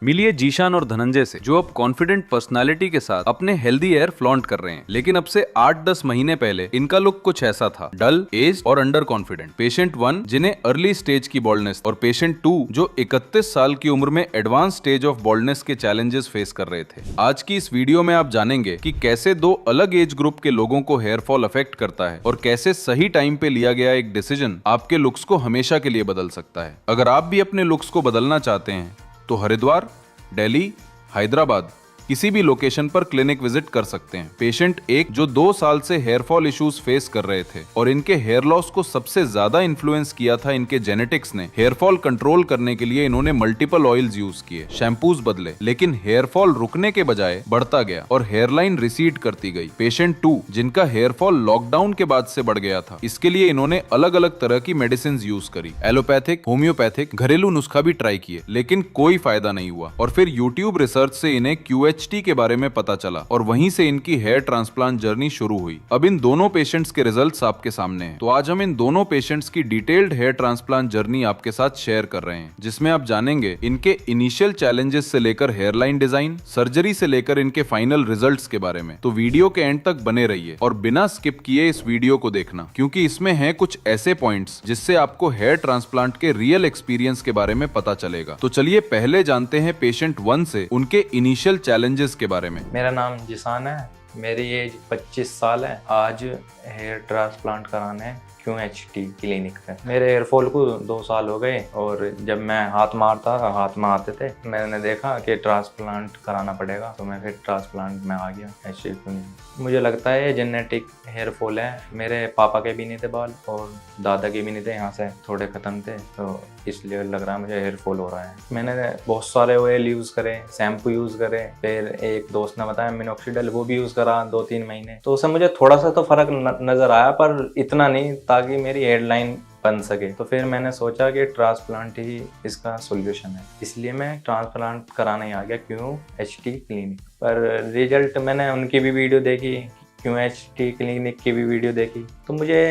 मिलिए जीशान और धनंजय से, जो अब कॉन्फिडेंट पर्सनालिटी के साथ अपने हेल्दी हेयर फ्लॉन्ट कर रहे हैं। लेकिन अब से 8-10 महीने पहले इनका लुक कुछ ऐसा था, डल, एज और अंडर कॉन्फिडेंट। पेशेंट 1 जिन्हें अर्ली स्टेज की बॉल्डनेस और पेशेंट 2 जो 31 साल की उम्र में एडवांस स्टेज ऑफ बॉल्डनेस के चैलेंजेस फेस कर रहे थे। आज की इस वीडियो में आप जानेंगे कि कैसे दो अलग एज ग्रुप के लोगों को हेयर फॉल अफेक्ट करता है और कैसे सही टाइम पे लिया गया एक डिसीजन आपके लुक्स को हमेशा के लिए बदल सकता है। अगर आप भी अपने लुक्स को बदलना चाहते हैं तो हरिद्वार, दिल्ली, हैदराबाद किसी भी लोकेशन पर क्लिनिक विजिट कर सकते हैं। पेशेंट 1 जो 2 साल से हेयर फॉल इश्यूज फेस कर रहे थे और इनके हेयर लॉस को सबसे ज्यादा इन्फ्लुएंस किया था इनके जेनेटिक्स ने। हेयर फॉल कंट्रोल करने के लिए इन्होंने मल्टीपल ऑयल्स यूज किए, शैम्पूज बदले, लेकिन हेयर फॉल रुकने के बजाय बढ़ता गया और हेयरलाइन रिसीड करती गई। पेशेंट 2 जिनका हेयर फॉल लॉकडाउन के बाद से बढ़ गया था, इसके लिए इन्होंने अलग अलग तरह की मेडिसिन यूज करी, एलोपैथिक, होम्योपैथिक, घरेलू नुस्खा भी ट्राई किए, लेकिन कोई फायदा नहीं हुआ। और फिर यूट्यूब रिसर्च से इन्हें QHT के बारे में पता चला और वहीं से इनकी हेयर ट्रांसप्लांट जर्नी शुरू हुई। अब इन दोनों पेशेंट्स के रिजल्ट्स आपके सामने हैं। तो आज हम इन दोनों पेशेंट्स की डिटेल्ड हेयर ट्रांसप्लांट जर्नी आपके साथ शेयर कर रहे हैं, जिसमें आप जानेंगे इनके इनिशियल चैलेंजेस से लेकर हेयरलाइन डिजाइन, सर्जरी से लेकर इनके फाइनल रिजल्ट्स के बारे में। तो वीडियो के एंड तक बने रहिए और बिना स्किप किए इस वीडियो को देखना, क्योंकि इसमें हैं कुछ ऐसे पॉइंट्स जिससे आपको हेयर ट्रांसप्लांट के रियल एक्सपीरियंस के बारे में पता चलेगा। तो चलिए पहले जानते हैं पेशेंट 1 से उनके इनिशियल चैलेंजेस के बारे में। मेरा नाम जिसान है, मेरी एज 25 साल है। आज हेयर ट्रांसप्लांट कराने QHT क्लिनिक पे। मेरे हेयर फॉल को 2 साल हो गए और जब मैं हाथ मारता था, हाथ में आते थे, मैंने देखा कि ट्रांसप्लांट कराना पड़ेगा, तो मैं फिर ट्रांसप्लांट में आ गया HT क्लिनिक। मुझे लगता है जेनेटिक हेयर फॉल है। मेरे पापा के भी नहीं थे बाल और दादा के भी नहीं थे, यहाँ से थोड़े ख़त्म थे, तो इसलिए लग रहा है मुझे हेयर फॉल हो रहा है। मैंने बहुत सारे ऑयल यूज़ करे, शैम्पू यूज़ करे, फिर एक दोस्त ने बताया मिनोक्सिडिल, वो भी यूज़ करा 2-3 महीने, तो उससे मुझे थोड़ा सा तो फ़र्क नज़र आया, पर इतना नहीं ताकि मेरी हेयरलाइन बन सके। तो फिर मैंने सोचा कि ट्रांसप्लांट ही इसका सॉल्यूशन है, इसलिए मैं ट्रांसप्लांट कराने आ गया QHT क्लिनिक। पर रिजल्ट मैंने उनकी भी वीडियो देखी, QHT क्लिनिक की भी वीडियो देखी, तो मुझे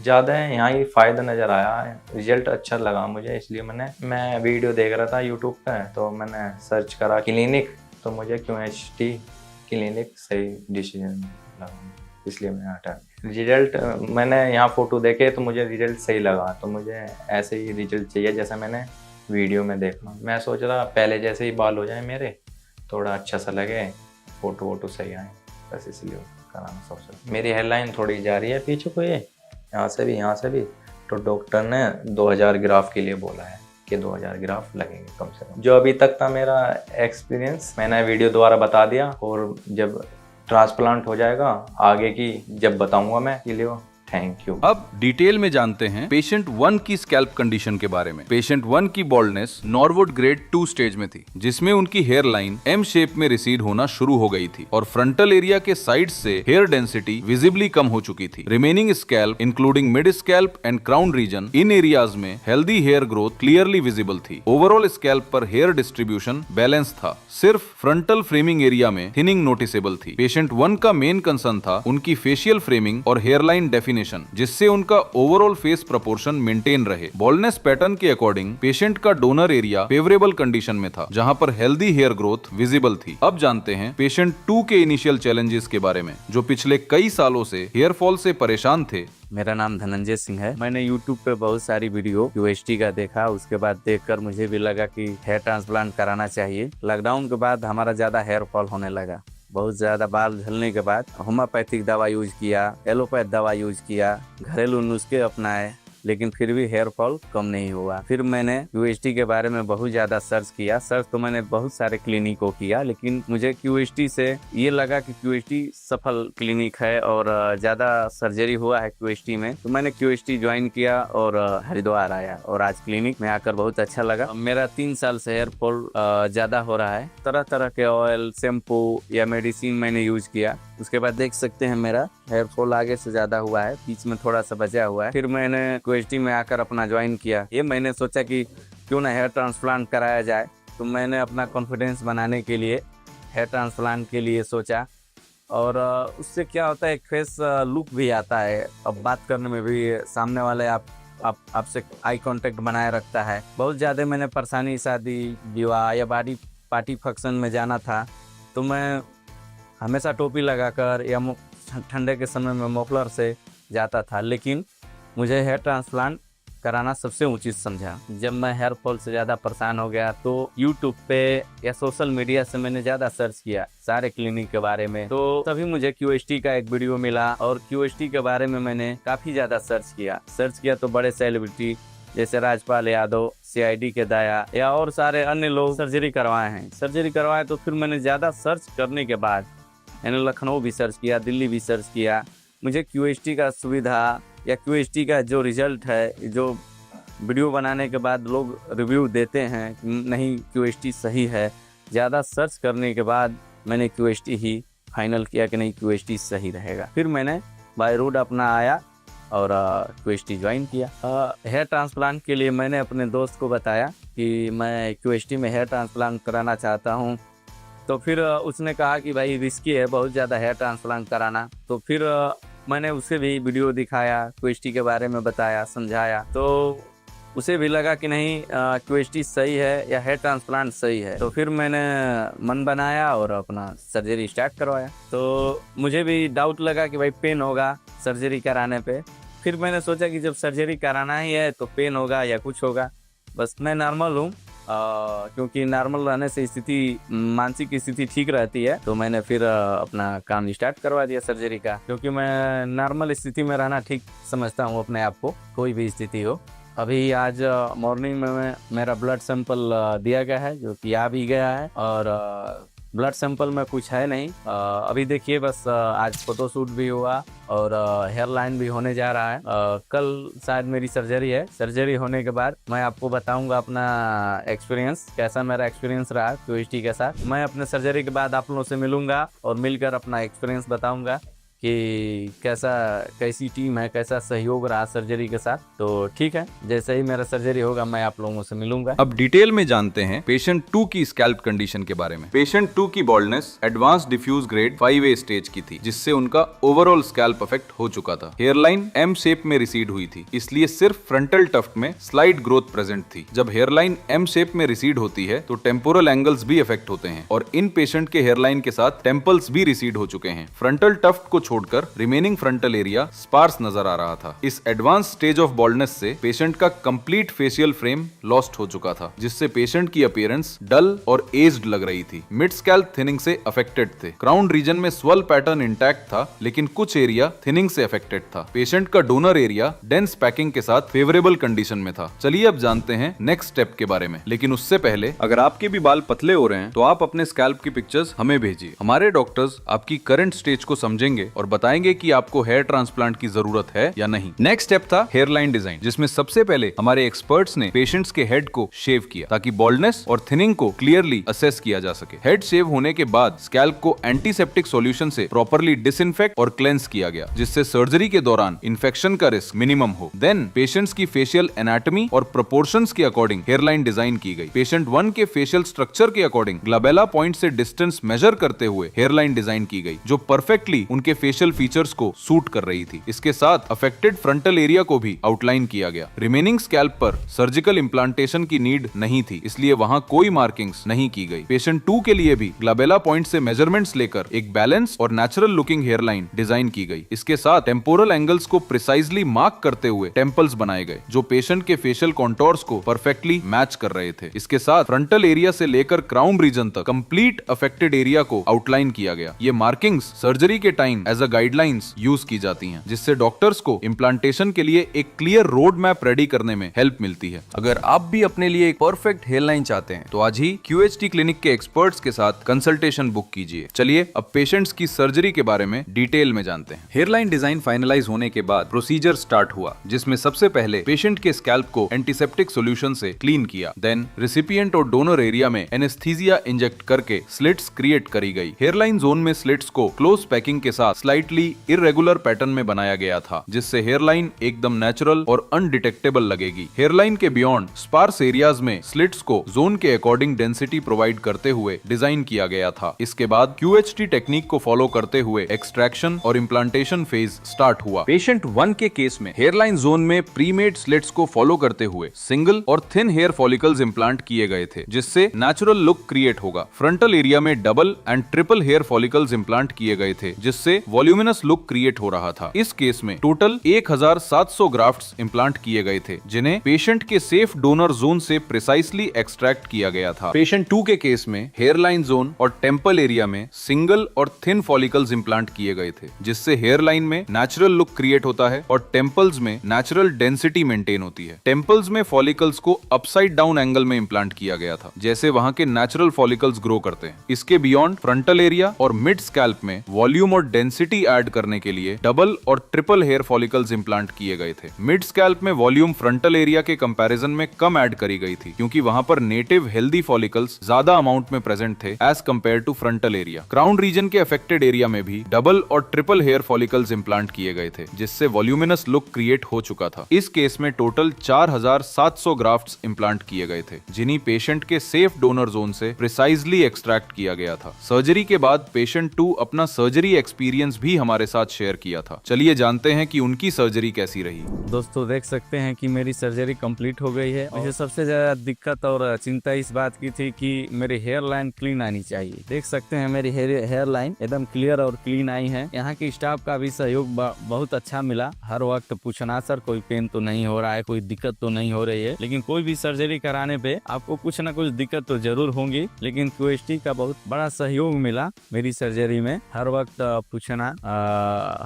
ज़्यादा यहाँ ही फ़ायदा नज़र आया, रिजल्ट अच्छा लगा मुझे, इसलिए मैं वीडियो देख रहा था यूट्यूब पे, तो मैंने सर्च करा क्लिनिक, तो मुझे QHT क्लिनिक सही डिसीजन लगा, इसलिए मैं हटा। रिजल्ट मैंने यहाँ फ़ोटो देखे तो मुझे रिजल्ट सही लगा, तो मुझे ऐसे ही रिजल्ट चाहिए जैसा मैंने वीडियो में देखा। मैं सोच रहा पहले जैसे ही बाल हो जाए मेरे, थोड़ा अच्छा सा लगे, फ़ोटो वोटो सही आए, बस इसलिए कराना सोचा। मेरी हेयरलाइन थोड़ी जा रही है पीछे को, ये यहाँ से भी, तो डॉक्टर ने 2000 ग्राफ के लिए बोला है कि 2000 ग्राफ लगेंगे कम से कम। जो अभी तक था मेरा एक्सपीरियंस मैंने वीडियो द्वारा बता दिया, और जब ट्रांसप्लांट हो जाएगा आगे की जब बताऊंगा मैं, के लिए थैंक यू। अब डिटेल में जानते हैं पेशेंट 1 की स्कैल्प कंडीशन के बारे में। पेशेंट 1 की बॉल्डनेस नॉर्वुड ग्रेड 2 स्टेज में थी, जिसमें उनकी हेयर लाइन M शेप में रिसीड होना शुरू हो गई थी और फ्रंटल एरिया के साइड से हेयर डेंसिटी विजिबली कम हो चुकी थी। Remaining scalp including mid scalp and crown region, इन एरियाज में healthy hair growth clearly visible थी। ओवरऑल स्कैल्प पर हेयर डिस्ट्रीब्यूशन बैलेंस था, सिर्फ फ्रंटल फ्रेमिंग एरिया में थिनिंग नोटिसेबल थी। पेशेंट 1 का मेन कंसर्न था उनकी फेशियल फ्रेमिंग और हेयरलाइन डेफिनेशन, जिससे उनका ओवरऑल फेस प्रोपोर्शन मेंटेन रहे। बॉल्डनेस पैटर्न के अकॉर्डिंग पेशेंट का डोनर एरिया फेवरेबल कंडीशन में था, जहां पर हेल्दी हेयर ग्रोथ विजिबल थी। अब जानते हैं पेशेंट 2 के इनिशियल चैलेंजेस के बारे में, जो पिछले कई सालों से हेयर फॉल से परेशान थे। मेरा नाम धनंजय सिंह है। मैंने YouTube पे बहुत सारी वीडियो QHT का देखा, उसके बाद देखकर मुझे भी लगा कि हेयर ट्रांसप्लांट कराना चाहिए। लॉकडाउन के बाद हमारा ज़्यादा हेयर फॉल होने लगा, बहुत ज़्यादा बाल झड़ने के बाद होम्योपैथिक दवा यूज किया, एलोपैथ दवा यूज किया, घरेलू नुस्खे अपनाए, लेकिन फिर भी हेयर फॉल कम नहीं हुआ। फिर मैंने QHT के बारे में बहुत ज़्यादा सर्च किया। सर्च तो मैंने बहुत सारे क्लिनिक को किया, लेकिन मुझे QHT से ये लगा कि QHT सफल क्लिनिक है और ज़्यादा सर्जरी हुआ है QHT में, तो मैंने QHT ज्वाइन किया और हरिद्वार आया और आज क्लिनिक में आकर बहुत अच्छा लगा। मेरा 3 साल से हेयर फॉल ज़्यादा हो रहा है। तरह तरह के ऑयल, शैम्पू या मेडिसिन मैंने यूज किया, उसके बाद देख सकते हैं मेरा हेयर फॉल आगे से ज़्यादा हुआ है, बीच में थोड़ा सा बचा हुआ है। फिर मैंने QHT में आकर अपना ज्वाइन किया। ये मैंने सोचा कि क्यों ना हेयर ट्रांसप्लांट कराया जाए, तो मैंने अपना कॉन्फिडेंस बनाने के लिए हेयर ट्रांसप्लांट के लिए सोचा, और उससे क्या होता है एक फेस लुक भी आता है। अब बात करने में भी सामने वाले आपसे आई कांटेक्ट बनाए रखता है। बहुत ज़्यादा मैंने परेशानी, शादी विवाह या बॉडी पार्टी फंक्शन में जाना था तो मैं हमेशा टोपी लगाकर या ठंडे के समय में मफलर से जाता था, लेकिन मुझे हेयर ट्रांसप्लांट कराना सबसे उचित समझा। जब मैं हेयर फॉल से ज़्यादा परेशान हो गया तो यूट्यूब पे या सोशल मीडिया से मैंने ज़्यादा सर्च किया सारे क्लिनिक के बारे में, तो तभी मुझे QHT का एक वीडियो मिला और QHT के बारे में मैंने काफ़ी ज़्यादा सर्च किया तो बड़े सेलिब्रिटी जैसे राजपाल यादव, CID के दाया या और सारे अन्य लोग सर्जरी करवाए तो फिर मैंने ज़्यादा सर्च करने के बाद मैंने लखनऊ भी सर्च किया, दिल्ली भी सर्च किया। मुझे QHT का सुविधा या QHT का जो रिजल्ट है, जो वीडियो बनाने के बाद लोग रिव्यू देते हैं नहीं QHT सही है, ज़्यादा सर्च करने के बाद मैंने QHT ही फाइनल किया कि नहीं QHT सही रहेगा। फिर मैंने बाय रोड अपना आया और QHT ज्वाइन किया। हेयर ट्रांसप्लांट के लिए मैंने अपने दोस्त को बताया कि मैं QHT में हेयर ट्रांसप्लांट कराना चाहता हूँ, तो फिर उसने कहा कि भाई रिस्की है बहुत ज़्यादा हेयर ट्रांसप्लांट कराना। तो फिर मैंने उसे भी वीडियो दिखाया, QHT के बारे में बताया, समझाया, तो उसे भी लगा कि नहीं QHT सही है या हेयर ट्रांसप्लांट सही है। तो फिर मैंने मन बनाया और अपना सर्जरी स्टार्ट करवाया। तो मुझे भी डाउट लगा कि भाई पेन होगा सर्जरी कराने पे। फिर मैंने सोचा कि जब सर्जरी कराना ही है तो पेन होगा या कुछ होगा, बस मैं नॉर्मल हूँ क्योंकि नॉर्मल रहने से मानसिक स्थिति ठीक रहती है। तो मैंने फिर अपना काम स्टार्ट करवा दिया सर्जरी का, क्योंकि मैं नॉर्मल स्थिति में रहना ठीक समझता हूँ अपने आप को, कोई भी स्थिति हो। अभी आज मॉर्निंग में मेरा ब्लड सैंपल दिया गया है जो कि आ भी गया है और ब्लड सैंपल में कुछ है नहीं। अभी देखिए बस आज फोटोशूट भी हुआ और हेयर लाइन भी होने जा रहा है। कल शायद मेरी सर्जरी है। सर्जरी होने के बाद मैं आपको बताऊंगा अपना एक्सपीरियंस, कैसा मेरा एक्सपीरियंस रहा QHT के साथ। मैं अपने सर्जरी के बाद आप लोगों से मिलूंगा और मिलकर अपना एक्सपीरियंस बताऊंगा कि कैसी टीम है, कैसा सहयोग रहा सर्जरी के साथ। तो ठीक है, जैसे ही मेरा सर्जरी होगा मैं आप लोगों से मिलूंगा। अब डिटेल में जानते हैं पेशेंट 2 की स्कैल्प कंडीशन के बारे में। पेशेंट 2 की baldness advance diffuse grade 5A stage की थी, जिससे उनका ओवरऑल स्कैल्प अफेक्ट हो चुका था। हेयरलाइन M शेप में रिसीड हुई थी, इसलिए सिर्फ फ्रंटल टफ्ट में स्लाइड ग्रोथ प्रेजेंट थी। जब हेयरलाइन M शेप में रिसीड होती है तो टेम्पोरल एंगल्स भी अफेक्ट होते हैं और इन पेशेंट के हेयरलाइन के साथ टेम्पल्स भी रिसीड हो चुके हैं। फ्रंटल टफ्ट को छोड़कर रिमेनिंग फ्रंटल एरिया स्पार्स नजर आ रहा था। इस एडवांस स्टेज ऑफ बॉल्डनेस से पेशेंट का कंप्लीट फेशियल फ्रेम लॉस्ट हो चुका था, जिससे पेशेंट की अपीयरेंस डल और एज्ड लग रही थी। मिड स्कैल्प थिनिंग से अफेक्टेड थे। क्राउन रीजन में स्वेल पैटर्न इंटैक्ट था, लेकिन कुछ एरिया थिनिंग से अफेक्टेड था। पेशेंट का डोनर एरिया डेंस पैकिंग के साथ फेवरेबल कंडीशन में था। चलिए अब जानते हैं नेक्स्ट स्टेप के बारे में, लेकिन उससे पहले अगर आपके भी बाल पतले हो रहे हैं तो आप अपने स्कैल्प की पिक्चर्स हमें भेजिए। हमारे डॉक्टर्स आपकी करंट स्टेज को समझेंगे और बताएंगे कि आपको हेयर ट्रांसप्लांट की जरूरत है या नहीं। नेक्स्ट स्टेप था हेयरलाइन डिजाइन, जिसमें सबसे पहले हमारे एक्सपर्ट्स ने पेशेंट्स के हेड को शेव किया ताकि बॉल्डनेस और थिनिंग को क्लियरली असेस किया जा सके। हेड शेव होने के बाद स्कैल्प को एंटीसेप्टिक सॉल्यूशन से प्रॉपर्ली डिसइंफेक्ट और क्लेंस किया गया, जिससे सर्जरी के दौरान इन्फेक्शन का रिस्क मिनिमम हो। देन पेशेंट्स की फेशियल एनाटॉमी और प्रोपोर्शंस के अकॉर्डिंग हेयरलाइन डिजाइन की गई। पेशेंट 1 के फेशियल स्ट्रक्चर के अकॉर्डिंग ग्लबेला पॉइंट से डिस्टेंस मेजर करते हुए हेयरलाइन डिजाइन की गई, जो परफेक्टली उनके फेशियल फीचर्स को सूट कर रही थी। इसके साथ अफेक्टेड फ्रंटल एरिया को भी आउटलाइन किया गया। रिमेनिंग स्कैल्प पर सर्जिकल इम्प्लांटेशन की नीड नहीं थी, इसलिए वहां कोई मार्किंग्स नहीं की गई। पेशेंट 2 के लिए भी ग्लबेला पॉइंट से मेजरमेंट्स लेकर एक बैलेंस और नेचुरल लुकिंग हेयरलाइन डिजाइन की गई। इसके साथ टेम्पोरल एंगल्स को प्रिसाइजली मार्क करते हुए टेम्पल्स बनाए गए, जो पेशेंट के फेशियल कॉन्टोर्स को परफेक्टली मैच कर रहे थे। इसके साथ फ्रंटल एरिया से लेकर क्राउन रीजन तक कंप्लीट अफेक्टेड एरिया को आउटलाइन किया गया। ये मार्किंग्स सर्जरी के time as a guidelines use की जाती हैं, जिससे डॉक्टर्स को इम्प्लांटेशन के लिए एक क्लियर रोड मैप रेडी करने में हेल्प मिलती है। अगर आप भी अपने लिए एक परफेक्ट हेयरलाइन चाहते हैं तो आज ही QHT क्लिनिक के एक्सपर्ट्स के साथ कंसल्टेशन बुक कीजिए। चलिए अब पेशेंट्स की सर्जरी के बारे में डिटेल में जानते हैं। हेयरलाइन डिजाइन फाइनलाइज होने के बाद प्रोसीजर स्टार्ट हुआ, जिसमें सबसे पहले पेशेंट के स्कैल्प को एंटीसेप्टिक सॉल्यूशन से क्लीन किया। देन रेसिपिएंट और डोनर एरिया में एनेस्थीसिया इंजेक्ट करके स्लिट्स क्रिएट करी गई। हेयरलाइन जोन में स्लिट्स को क्लोज पैकिंग के साथ स्लाइटली इरेगुलर पैटर्न में बनाया गया था, जिससे हेयरलाइन एकदम नेचुरल और अनडिटेक्टेबल लगेगी। हेयरलाइन के बियॉन्ड स्पार्स एरियाज में स्लिट्स को जोन के अकॉर्डिंग डेंसिटी प्रोवाइड करते हुए डिजाइन किया गया था। इसके बाद QHT टेक्निक को फॉलो करते हुए एक्सट्रैक्शन और इम्प्लांटेशन फेज स्टार्ट हुआ। पेशेंट 1 के केस में हेयरलाइन जोन में प्रीमेड स्लिट्स को फॉलो करते हुए सिंगल और थिन हेयर फॉलिकल्स इम्प्लांट किए गए थे, जिससे नेचुरल लुक क्रिएट होगा। फ्रंटल एरिया में double and triple hair follicles implant किए गए थे, जिससे वॉल्यूमिनस लुक क्रिएट हो रहा था। इस केस में टोटल 1700 ग्राफ्ट्स इम्प्लांट किए गए थे, जिन्हें पेशेंट के सेफ डोनर जोन से प्रिसाइसली एक्सट्रैक्ट किया गया था। पेशेंट 2 के केस में हेयरलाइन जोन और टेम्पल एरिया में सिंगल और थिन फॉलिकल्स इम्प्लांट किए गए थे, जिससे हेयरलाइन में नेचुरल लुक क्रिएट होता है और टेम्पल्स में नेचुरल डेंसिटी मेंटेन होती है। टेम्पल्स में फॉलिकल्स को अपसाइड डाउन एंगल में इम्प्लांट किया गया था, जैसे वहां के नेचुरल फॉलिकल्स ग्रो करते हैं। इसके बियॉन्ड फ्रंटल एरिया और मिड स्कैल्प में वॉल्यूम और डेंसिटी ऐड करने के लिए डबल और ट्रिपल हेयर फॉलिकल्स इम्प्लांट किए गए थे। मिड स्कैल्प में वॉल्यूम फ्रंटल एरिया के कंपैरिजन में कम ऐड करी गई थी, क्योंकि वहां पर नेटिव हेल्दी फॉलिकल्स ज्यादा अमाउंट में प्रेजेंट थे as compare to frontal area. Crown region के अफेक्टेड एरिया में भी डबल और ट्रिपल हेयर फॉलिकल्स इम्प्लांट किए गए थे, जिससे वॉल्यूमिनस लुक क्रिएट हो चुका था। इस केस में टोटल 4700 ग्राफ्ट्स इम्प्लांट किए गए थे, जिन्हीं पेशेंट के सेफ डोनर जोन से प्रिसाइजली एक्सट्रैक्ट किया गया था। सर्जरी के बाद पेशेंट 2 अपना सर्जरी एक्सपीरियंस भी हमारे साथ शेयर किया था। चलिए जानते हैं कि उनकी सर्जरी कैसी रही। दोस्तों देख सकते हैं कि मेरी सर्जरी कंप्लीट हो गई है। मुझे सबसे ज्यादा दिक्कत और चिंता इस बात की थी कि मेरी हेयर लाइन क्लीन आनी चाहिए। देख सकते हैं मेरी हेयर लाइन एकदम क्लियर और क्लीन आई है। यहाँ की स्टाफ का भी सहयोग बहुत अच्छा मिला। हर वक्त पूछना सर कोई पेन तो नहीं हो रहा है, कोई दिक्कत तो नहीं हो रही है। लेकिन कोई भी सर्जरी कराने पे आपको कुछ ना कुछ दिक्कत तो जरूर होंगी, लेकिन QHT का बहुत बड़ा सहयोग मिला मेरी सर्जरी में। हर वक्त पूछना,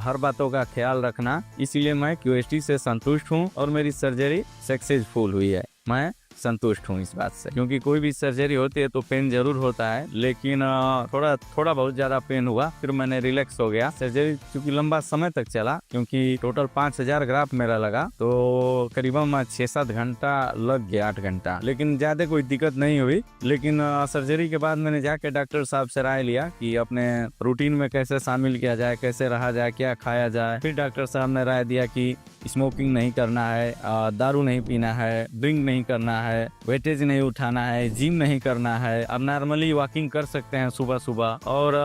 हर बातों का ख्याल रखना, इसीलिए मैं QHT से संतुष्ट हूँ और मेरी सर्जरी सक्सेसफुल हुई है। मैं संतुष्ट हूँ इस बात से, क्योंकि कोई भी सर्जरी होती है तो पेन जरूर होता है, लेकिन थोड़ा बहुत ज्यादा पेन हुआ, फिर मैंने रिलैक्स हो गया। सर्जरी चूंकि लंबा समय तक चला, क्योंकि टोटल 5000 ग्राफ मेरा लगा, तो करीबन 6-7 घंटा लग गया, 8 घंटा, लेकिन ज्यादा कोई दिक्कत नहीं हुई। लेकिन सर्जरी के बाद मैंने जाके डॉक्टर साहब से राय लिया कि अपने रूटीन में कैसे शामिल किया जाए, कैसे रहा जाए, क्या खाया जाए। फिर डॉक्टर साहब ने राय दिया कि स्मोकिंग नहीं करना है, दारू नहीं पीना है, ड्रिंक नहीं करना है, वेटेज नहीं उठाना है, जिम नहीं करना है। अब नॉर्मली वॉकिंग कर सकते हैं सुबह सुबह, और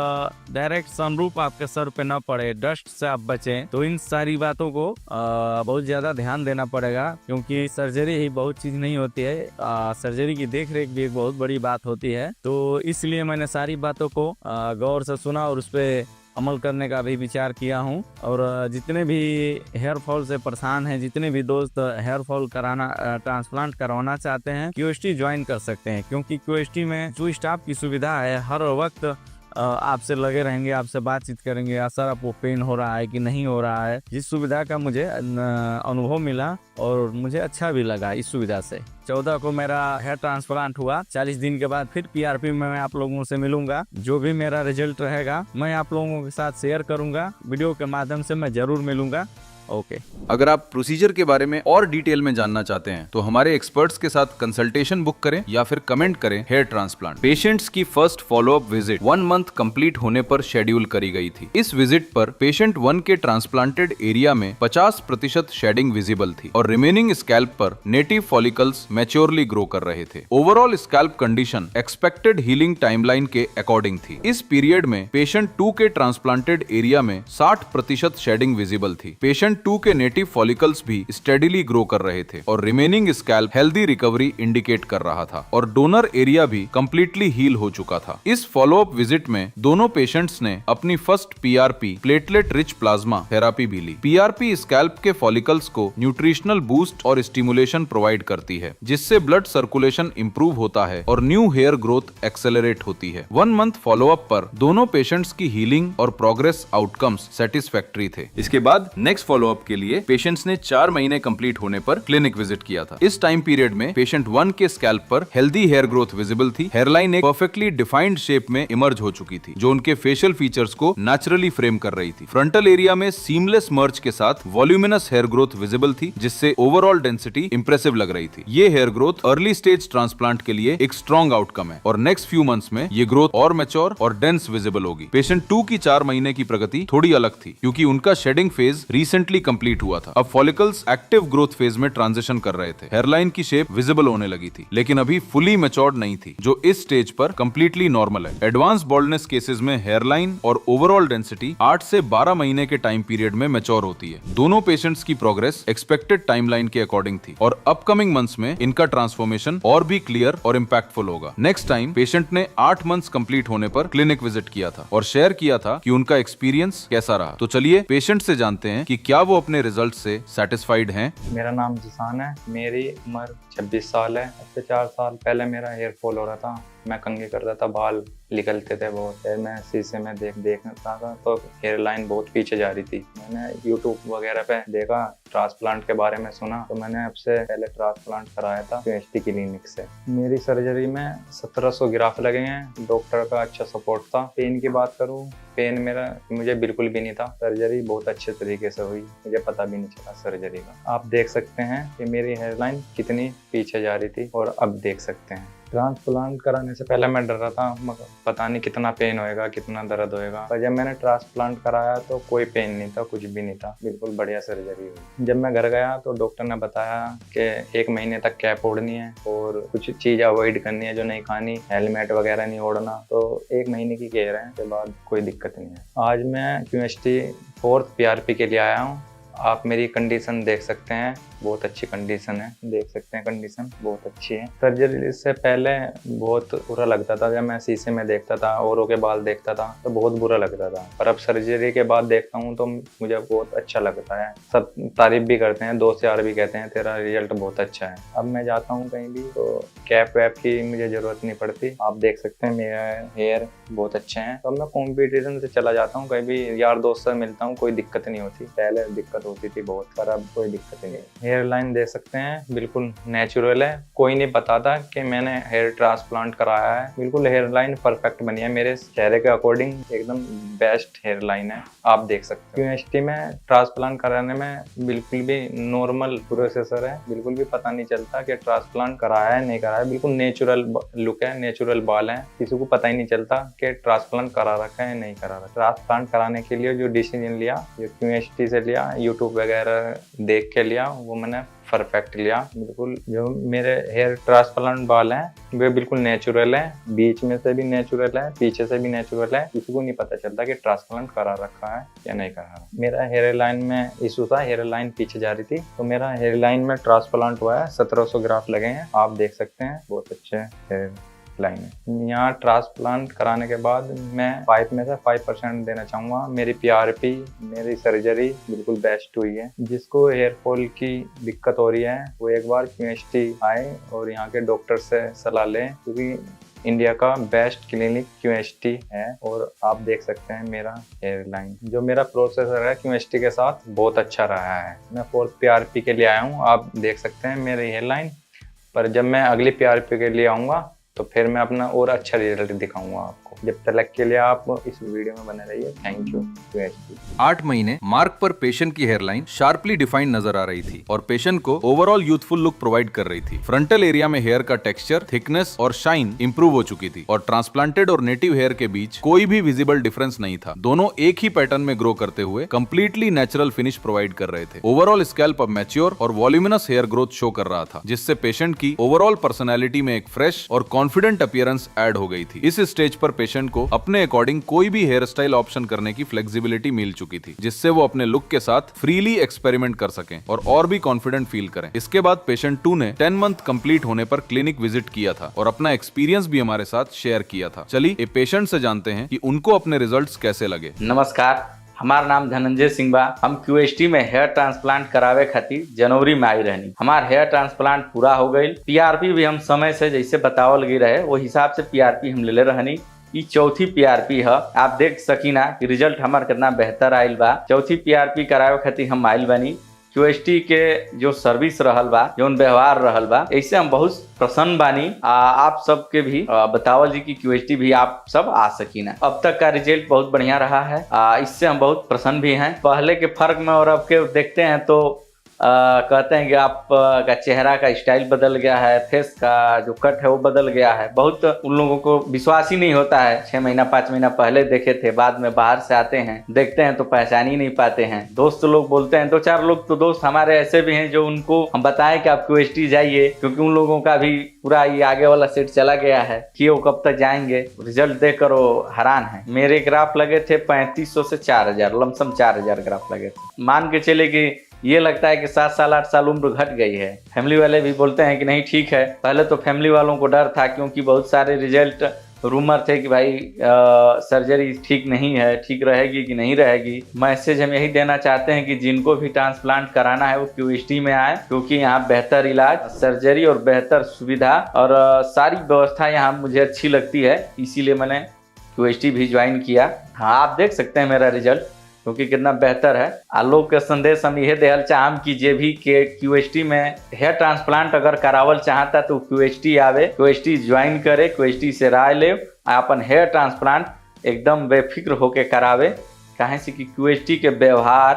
डायरेक्ट सनरूफ आपके सर पे न पड़े, डस्ट से आप बचें। तो इन सारी बातों को बहुत ज्यादा ध्यान देना पड़ेगा, क्योंकि सर्जरी ही बहुत चीज नहीं होती है, सर्जरी की देख रेख भी एक बहुत बड़ी बात होती है। तो इसलिए मैंने सारी बातों को गौर से सुना और उस पर अमल करने का भी विचार किया हूँ। और जितने भी हेयर फॉल से परेशान हैं, जितने भी दोस्त हेयर फॉल कराना, ट्रांसप्लांट करवाना चाहते हैं, QHT ज्वाइन कर सकते हैं, क्योंकि QHT में जो स्टाफ की सुविधा है, हर वक्त आपसे लगे रहेंगे, आपसे बातचीत करेंगे, सर आपको पेन हो रहा है कि नहीं हो रहा है। जिस सुविधा का मुझे अनुभव मिला और मुझे अच्छा भी लगा इस सुविधा से। 14 को मेरा हेयर ट्रांसप्लांट हुआ। 40 दिन के बाद फिर PRP में मैं आप लोगों से मिलूंगा। जो भी मेरा रिजल्ट रहेगा मैं आप लोगों के साथ शेयर करूंगा, वीडियो के माध्यम से मैं जरूर मिलूंगा। ओके। अगर आप प्रोसीजर के बारे में और डिटेल में जानना चाहते हैं तो हमारे एक्सपर्ट्स के साथ कंसल्टेशन बुक करें या फिर कमेंट करें हेयर ट्रांसप्लांट। पेशेंट्स की first follow up visit 1 month complete होने पर शेड्यूल करी गई थी। इस विजिट पर पेशेंट 1 के ट्रांसप्लांटेड एरिया में 50% शेडिंग विजिबल थी और रिमेनिंग स्कैल्प पर नेटिव फॉलिकल्स मैच्योरली ग्रो कर रहे थे। Overall scalp condition expected healing timeline के अकॉर्डिंग थी। इस पीरियड में पेशेंट 2 के ट्रांसप्लांटेड एरिया में 60% शेडिंग विजिबल थी। पेशेंट 2 के नेटिव फॉलिकल्स भी स्टेडीली ग्रो कर रहे थे और remaining scalp healthy recovery indicate कर रहा था और डोनर एरिया भी कंप्लीटली हील हो चुका था। इस फॉलोअप विजिट में दोनों पेशेंट्स ने अपनी first PRP platelet rich plasma therapy भी ली। PRP स्कैल्प के फॉलिकल्स को न्यूट्रिशनल बूस्ट और स्टिमुलेशन प्रोवाइड करती है, जिससे ब्लड सर्कुलेशन इंप्रूव होता है और न्यू हेयर ग्रोथ एक्सेलरेट होती है। 1 मंथ फॉलोअप पर दोनों पेशेंट्स की हीलिंग और प्रोग्रेस आउटकम्स सेटिस्फैक्टरी थे। इसके बाद नेक्स्ट फॉलो फॉलोअप के लिए पेशेंट्स ने 4 महीने कंप्लीट होने पर क्लिनिक विजिट किया था। इस टाइम पीरियड में पेशेंट 1 के स्कैल्प पर हेल्दी हेयर ग्रोथ विजिबल थी। हेयरलाइन एक परफेक्टली डिफाइंड शेप में इमर्ज हो चुकी थी, जो उनके फेशियल फीचर्स को नेचुरली फ्रेम कर रही थी। फ्रंटल एरिया में सीमलेस मर्ज के साथ वॉल्यूमिनस हेयर ग्रोथ विजिबल थी, जिससे ओवरऑल डेंसिटी इंप्रेसिव लग रही थी। ये hair growth early stage transplant के लिए एक स्ट्रॉन्ग आउटकम है और नेक्स्ट फ्यू मंथ्स में ये ग्रोथ और मैच्योर और डेंस विजिबल होगी। पेशेंट 2 की 4 महीने की प्रगति थोड़ी अलग थी, क्योंकि उनका शेडिंग फेज रिसेंटली कंप्लीट हुआ था। अब फॉलिकल्स एक्टिव ग्रोथ फेज में ट्रांजिशन कर रहे थे। हेयरलाइन की शेप विजिबल होने लगी थी, लेकिन अभी फुली मैच्योर्ड नहीं थी, जो इस स्टेज पर कंप्लीटली नॉर्मल है। एडवांस बॉल्डनेस केसेस में हेयरलाइन और ओवरऑल डेंसिटी 8 से 12 महीने के टाइम पीरियड में मैच्योर होती है। दोनों पेशेंट्स की प्रोग्रेस एक्सपेक्टेड टाइमलाइन के अकॉर्डिंग थी और अपकमिंग मंथ्स में इनका ट्रांसफॉर्मेशन और भी क्लियर और इम्पैक्टफुल होगा। नेक्स्ट टाइम पेशेंट ने 8 मंथ्स कंप्लीट होने पर क्लिनिक विजिट किया था और शेयर किया था कि उनका एक्सपीरियंस कैसा रहा। तो चलिए पेशेंट से जानते हैं कि क्या वो अपने रिजल्ट से सेटिस्फाइड हैं। मेरा नाम जिसान है, मेरी उम्र 26 साल है। अब से 4 साल पहले मेरा हेयर फॉल हो रहा था, मैं कंघी करता था, बाल निकलते थे बहुत। फिर मैं शीशे में देखता था तो हेयर लाइन बहुत पीछे जा रही थी। मैंने यूट्यूब वगैरह पे देखा, ट्रांसप्लांट के बारे में सुना, तो मैंने अब से पहले ट्रांसप्लांट कराया था QHT क्लिनिक से। मेरी सर्जरी में 1700 ग्राफ लगे हैं। डॉक्टर का अच्छा सपोर्ट था। पेन की बात करूँ, पेन मुझे बिल्कुल भी नहीं था। सर्जरी बहुत अच्छे तरीके से हुई, मुझे पता भी नहीं चला सर्जरी का। आप देख सकते हैं कि मेरी हेयर लाइन कितनी पीछे जा रही थी और अब देख सकते हैं। ट्रांसप्लांट कराने से पहले मैं डर रहा था, मगर पता नहीं कितना पेन होएगा, कितना दर्द होएगा। पर जब मैंने ट्रांसप्लांट कराया तो कोई पेन नहीं था, कुछ भी नहीं था, बिल्कुल बढ़िया सर्जरी हुई। जब मैं घर गया तो डॉक्टर ने बताया कि 1 महीने तक कैप ओढ़नी है और कुछ चीज़ अवॉइड करनी है जो नहीं खानी, हेलमेट वगैरह नहीं ओढ़ना। तो 1 महीने की केयर है, उसके बाद कोई दिक्कत नहीं है। आज मैं QHT 4th PRP के लिए आया हूँ। आप मेरी कंडीशन देख सकते हैं, बहुत अच्छी कंडीशन है, देख सकते हैं कंडीशन बहुत अच्छी है। सर्जरी से पहले बहुत बुरा लगता था, जब मैं शीशे में देखता था, औरों के बाल देखता था तो बहुत बुरा लगता था, पर अब सर्जरी के बाद देखता हूँ तो मुझे बहुत अच्छा लगता है। सब तारीफ भी करते हैं, दोस्त यार भी कहते हैं तेरा रिजल्ट बहुत अच्छा है। अब मैं जाता हूँ कहीं भी तो कैप वैप की मुझे जरूरत नहीं पड़ती। आप देख सकते हैं मेरा हेयर बहुत अच्छे हैं। तो मैं कॉम्पिटिशन से चला जाता हूँ, कहीं भी यार दोस्त से मिलता हूँ, कोई दिक्कत नहीं होती। पहले दिक्कत होती थी बहुत, पर अब कोई दिक्कत नहीं है। हेयर लाइन देख सकते हैं, बिल्कुल नेचुरल है। कोई नहीं बताता कि मैंने हेयर ट्रांसप्लांट कराया है, बिल्कुल हेयर लाइन परफेक्ट बनी है मेरे चेहरे के अकॉर्डिंग, एकदम बेस्ट हेयर लाइन है। आप देख सकते हैं QHT में ट्रांसप्लांट कराने में बिल्कुल भी नॉर्मल प्रोसेसर है, बिल्कुल भी पता नहीं चलता कि ट्रांसप्लांट कराया है नहीं कराया। बिल्कुल नेचुरल लुक है, नेचुरल बाल है, किसी को पता ही नहीं चलता कि ट्रांसप्लांट करा रखा है नहीं करा रखा। ट्रांसप्लांट कराने के लिए जो डिसीजन लिया, जो QHT से लिया, यूट्यूब वगैरह देख के लिया, वो मैंने परफेक्ट लिया। बिल्कुल जो मेरे हेयर ट्रांसप्लांट बाल हैं वे बिल्कुल नेचुरल है, बीच में से भी नेचुरल है, पीछे से भी नेचुरल है। किसी को नहीं पता चलता कि ट्रांसप्लांट करा रखा है या नहीं करा। मेरा हेयर लाइन में इशू था, हेयर लाइन पीछे जा रही थी, तो मेरा हेयर लाइन में ट्रांसप्लांट हुआ है। 1700 ग्राफ लगे हैं, आप देख सकते हैं, बहुत अच्छे हेयर लाइन है। यहाँ ट्रांसप्लांट कराने के बाद मैं 5 में से 5% देना चाहूँगा। मेरी PRP, मेरी सर्जरी बिल्कुल बेस्ट हुई है। जिसको हेयर फॉल की दिक्कत हो रही है वो एक बार QHT आए और यहाँ के डॉक्टर से सलाह लें, क्योंकि इंडिया का बेस्ट क्लिनिक QHT है। और आप देख सकते हैं मेरा हेयर लाइन, जो मेरा प्रोसेसर है QHT के साथ बहुत अच्छा रहा है। मैं 4th PRP के लिए आया हूँ, आप देख सकते हैं मेरी हेयर लाइन। पर जब मैं अगली PRP के लिए आऊँगा तो फिर मैं अपना और अच्छा रिजल्ट दिखाऊंगा आपको। जब तक के लिए आप इस वीडियो में बने रहिए। Thank you QHT। 8 महीने मार्क पर पेशेंट की हेयरलाइन शार्पली डिफाइंड नजर आ रही थी और पेशेंट को ओवरऑल यूथफुल लुक प्रोवाइड कर रही थी। फ्रंटल एरिया में हेयर का टेक्सचर, थिकनेस और शाइन इंप्रूव हो चुकी थी और ट्रांसप्लांटेड और नेटिव हेयर के बीच कोई भी विजिबल डिफरेंस नहीं था। दोनों एक ही पैटर्न में ग्रो करते हुए कंप्लीटली नेचुरल फिनिश प्रोवाइड कर रहे थे। ओवरऑल स्कैल्प अब मैच्योर और वॉल्यूमिनस हेयर ग्रोथ शो कर रहा था, जिससे पेशेंट की ओवरऑल पर्सनैलिटी में एक फ्रेश और कॉन्फिडेंट अपीयरेंस ऐड हो गई थी। इस स्टेज पर पेशेंट को अपने अकॉर्डिंग कोई भी हेयर स्टाइल ऑप्शन करने की फ्लेक्सिबिलिटी मिल चुकी थी, जिससे वो अपने लुक के साथ फ्रीली एक्सपेरिमेंट कर सकें और भी कॉन्फिडेंट फील करें। इसके बाद पेशेंट 2 ने 10 मंथ कंप्लीट होने पर क्लिनिक विजिट किया था और अपना एक्सपीरियंस भी हमारे साथ शेयर किया था। चलिए ये पेशेंट से जानते हैं कि उनको अपने रिजल्ट्स कैसे लगे। नमस्कार, हमारा नाम धनंजय सिंह बा। हम QHT में हेयर ट्रांसप्लांट करावे खातिर जनवरी में आई रहनी। हमार हेयर ट्रांसप्लांट पूरा हो गई। PRP भी हम समय से जैसे बतावल गई रहे वो हिसाब से PRP हम ले रहनी। ई चौथी पीआरपी है। आप देख सकीना कि रिजल्ट हमार कितना बेहतर आयल बा। चौथी पीआरपी करावे खातिर हम आयल बनी। क्यूएसटी के जो सर्विस रहल बा, जो व्यवहार रहल बा, ऐसे हम बहुत प्रसन्न बानी। आप सबके भी बतावल जी कि क्यूएसटी भी आप सब आ सकीना। अब तक का रिजल्ट बहुत बढ़िया रहा है। इससे हम बहुत प्रसन्न भी हैं। पहले के फर्क में और अब के देखते हैं तो कहते हैं कि आप का चेहरा का स्टाइल बदल गया है, फेस का जो कट है वो बदल गया है। बहुत उन लोगों को विश्वास ही नहीं होता है। 6 महीना 5 महीना पहले देखे थे, बाद में बाहर से आते हैं, देखते हैं तो पहचान ही नहीं पाते हैं। दोस्त लोग बोलते हैं, 2-4 लोग तो दोस्त हमारे ऐसे भी हैं जो उनको हम बताएं कि आप क्यूएसटी जाइए, क्योंकि उन लोगों का भी पूरा ये आगे वाला सेट चला गया है कि वो कब तक जाएंगे। रिजल्ट देखकर वो हैरान है। मेरे ग्राफ लगे थे 3500 से 4000, लमसम 4000 ग्राफ लगे थे। मान के चले कि ये लगता है कि 7 साल 8 साल उम्र घट गई है। फैमिली वाले भी बोलते हैं कि नहीं ठीक है। पहले तो फैमिली वालों को डर था, क्योंकि बहुत सारे रिजल्ट रूमर थे कि भाई सर्जरी ठीक नहीं है, ठीक रहेगी कि नहीं रहेगी। मैसेज हम यही देना चाहते हैं कि जिनको भी ट्रांसप्लांट कराना है वो क्यूएसटी में आए, क्योंकि यहाँ बेहतर इलाज, सर्जरी और बेहतर सुविधा और सारी व्यवस्था यहाँ मुझे अच्छी लगती है। इसीलिए मैंने क्यूएसटी भी ज्वाइन किया। हाँ, आप देख सकते हैं मेरा रिजल्ट, क्योंकि कितना बेहतर है। आलोक का संदेश हम यह देहल चाहम कि जे भी के क्यूएसटी में हेयर ट्रांसप्लांट अगर करावल चाहता तो क्यूएसटी आवे, क्यूएसटी ज्वाइन करे, क्यूएसटी से राय ले, अपन हेयर ट्रांसप्लांट एकदम बेफिक्र होके करावे। काहे से कि क्यूएसटी के व्यवहार,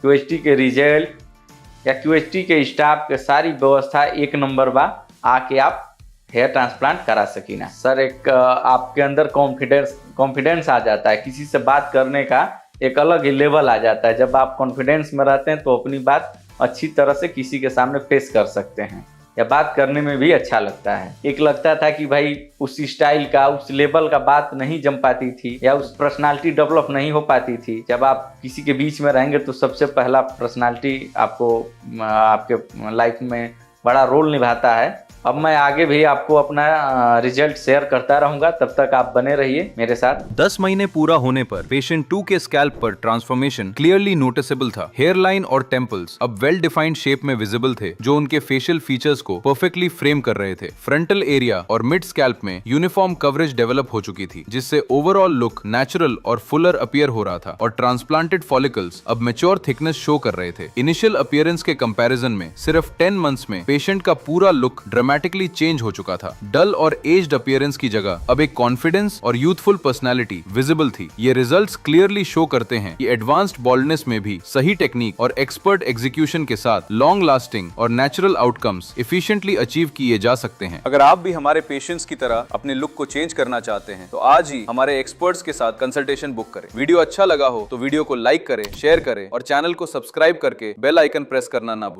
क्यूएसटी के रिजल्ट या क्यूएसटी के स्टाफ के सारी व्यवस्था एक नंबर बा। आके आप हेयर ट्रांसप्लांट करा सकीना। सर, एक आपके अंदर कॉन्फिडेंस आ जाता है, किसी से बात करने का एक अलग ही लेवल आ जाता है। जब आप कॉन्फिडेंस में रहते हैं तो अपनी बात अच्छी तरह से किसी के सामने पेश कर सकते हैं, या बात करने में भी अच्छा लगता है। एक लगता था कि भाई उस स्टाइल का, उस लेवल का बात नहीं जम पाती थी, या उस पर्सनालिटी डेवलप नहीं हो पाती थी। जब आप किसी के बीच में रहेंगे तो सबसे पहला पर्सनालिटी आपको आपके लाइफ में बड़ा रोल निभाता है। अब मैं आगे भी आपको अपना रिजल्ट शेयर करता रहूंगा, तब तक आप बने रहिए मेरे साथ। 10 महीने पूरा होने पर पेशेंट 2 के स्कैल्प पर ट्रांसफॉर्मेशन क्लियरली नोटिसेबल था। हेयर लाइन और टेम्पल्स अब वेल डिफाइंड शेप में विजिबल थे, जो उनके फेशियल फीचर्स को परफेक्टली फ्रेम कर रहे थे। फ्रंटल एरिया और मिड स्कैल्प में यूनिफॉर्म कवरेज डेवलप हो चुकी थी, जिससे ओवरऑल लुक नेचुरल और फुलर अपीयर हो रहा था। और ट्रांसप्लांटेड फॉलिकल्स अब मैच्योर थिकनेस शो कर रहे थे। इनिशियल अपीयरेंस के कंपैरिजन में सिर्फ 10 मंथ्स में पेशेंट का पूरा लुक ड्रामेटिकली चेंज हो चुका था। डल और एज्ड अपीयरेंस की जगह अब एक कॉन्फिडेंस और यूथफुल पर्सनालिटी विजिबल थी। ये रिजल्ट्स क्लियरली शो करते हैं कि एडवांस्ड बॉल्डनेस में भी सही टेक्निक और एक्सपर्ट एग्जीक्यूशन के साथ लॉन्ग लास्टिंग और नेचुरल आउटकम्स एफिशिएंटली अचीव किए जा सकते हैं। अगर आप भी हमारे पेशेंट्स की तरह अपने लुक को चेंज करना चाहते हैं तो आज ही हमारे एक्सपर्ट्स के साथ कंसल्टेशन बुक करें। वीडियो अच्छा लगा हो तो वीडियो को लाइक करें, शेयर करें और चैनल को सब्सक्राइब करके बेल आइकन प्रेस करना ना भूलें।